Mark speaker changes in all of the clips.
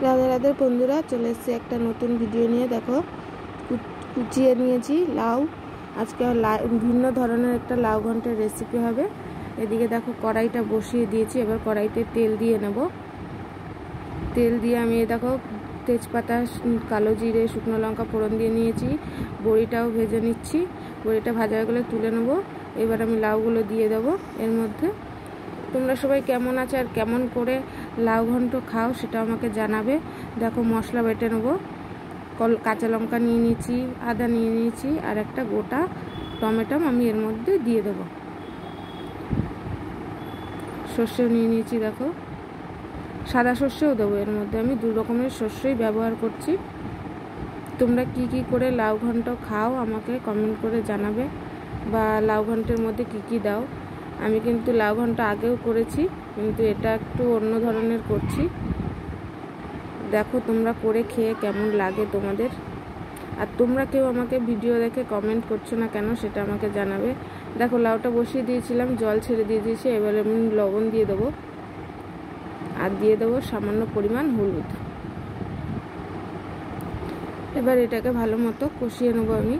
Speaker 1: রাধে রাধে বন্ধুরা, চলে এসেছি একটা নতুন ভিডিও নিয়ে। দেখো কুচিয়ে নিয়েছি লাউ। আজকে ভিন্ন ধরনের একটা লাউ ঘন্টের রেসিপি হবে। এদিকে দেখো কড়াইটা বসিয়ে দিয়েছি, এবার কড়াইতে তেল দিয়ে নেব। তেল দিয়ে আমি দেখো তেজপাতা, কালো জিরে, শুকনো লঙ্কা ফোড়ন দিয়ে নিয়েছি। বড়িটাও ভেজে নিচ্ছি। বড়িটা ভাজা হয়ে গেলে তুলে নেব। এবার আমি লাউগুলো দিয়ে দেবো এর মধ্যে। তোমরা সবাই কেমন আছো আর কেমন করে লাউ ঘন্ট খাও সেটা আমাকে জানাবে। দেখো মশলা বেটে নেবো। কাঁচা লঙ্কা নিয়ে নিয়েছি, আদা নিয়ে নিয়েছি, আর একটা গোটা টমেটো আমি এর মধ্যে দিয়ে দেবো। সর্ষেও নিয়ে নিয়েছি, দেখো সাদা সর্ষেও দেবো এর মধ্যে। আমি দু রকমের সর্ষেই ব্যবহার করছি। তোমরা কি কি করে লাউ ঘন্ট খাও আমাকে কমেন্ট করে জানাবে, বা লাউ ঘন্টের মধ্যে কি কি দাও। আমি কিন্তু লাউ ঘন্ট আগেও করেছি, কিন্তু এটা একটু অন্য ধরনের করছি। দেখো তোমরা করে খেয়ে কেমন লাগে তোমাদের। আর তোমরা কেউ আমাকে ভিডিও দেখে কমেন্ট করছো না কেন সেটা আমাকে জানাবে। দেখো লাউটা বসিয়ে দিয়েছিলাম, জল ছেড়ে দিয়ে দিয়েছি। এবারে আমি লবণ দিয়ে দেবো, আর দিয়ে দেবো সামান্য পরিমাণ হলুদ। এবার এটাকে ভালো মতো কষিয়ে নেবো আমি।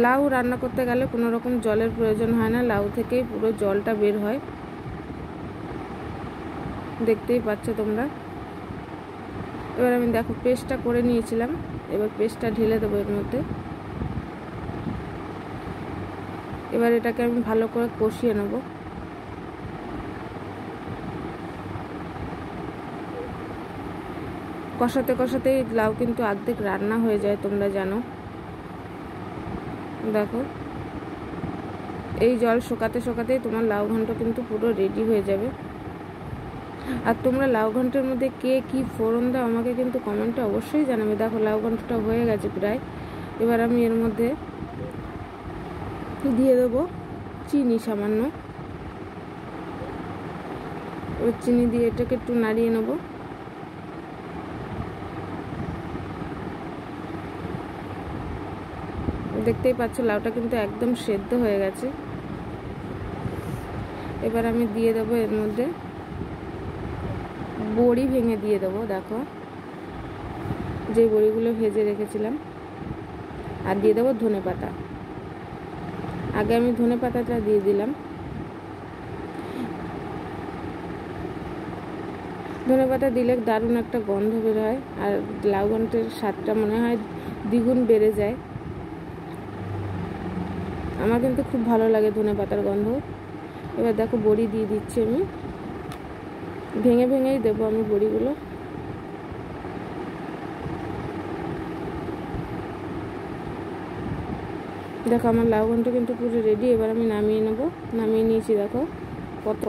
Speaker 1: লাউ রান্না করতে গেলে কোনো রকম জলের প্রয়োজন হয় না, লাউ থেকেই পুরো জলটা বের হয়, দেখতেই পাচ্ছ তোমরা। এবার আমি দেখো পেস্টটা করে নিয়েছিলাম, এবার পেস্টটা ঢেলে দেবো এর মধ্যে। এবার এটাকে আমি ভালো করে কষিয়ে নেব। কষাতে কষাতেই লাউ কিন্তু অর্ধেক রান্না হয়ে যায়, তোমরা জানো। দেখো এই জল শুকাতে শুকাতেই তোমার লাউ ঘন্ট কিন্তু পুরো রেডি হয়ে যাবে। আর তোমরা লাউ ঘন্টের মধ্যে কে কি ফোড়ন দাও আমাকে কিন্তু কমেন্টে অবশ্যই জানাবে। দেখো লাউ ঘন্টটা হয়ে গেছে প্রায়। এবার আমি এর মধ্যে দিয়ে দেবো চিনি সামান্য। এবার চিনি দিয়ে এটাকে একটু নাড়িয়ে নেব। দেখতেই পাচ্ছ লাউটা কিন্তু একদম সেদ্ধ হয়ে গেছে। এবার আমি দিয়ে দেবো এর মধ্যে বড়ি ভেঙে দিয়ে দেবো, দেখো যে বড়িগুলো ভেজে রেখেছিলাম। আর দিয়ে দেবো ধনেপাতা। আগে আমি ধনেপাতাটা দিয়ে দিলাম। ধনেপাতা দিলে দারুণ একটা গন্ধ বের হয়, আর লাউ ঘন্টের স্বাদটা মনে হয় দ্বিগুণ বেড়ে যায়। আমার কিন্তু খুব ভালো লাগে ধনেপাতার গন্ধ। এবার দেখো বড়ি দিয়ে দিচ্ছি আমি, ভেঙে ভেঙেই দেবো আমি বড়িগুলো। দেখো আমার লাউ ঘন্ট কিন্তু পুরো রেডি। এবার আমি নামিয়ে নেবো। নামিয়ে নিয়েছি, দেখো কত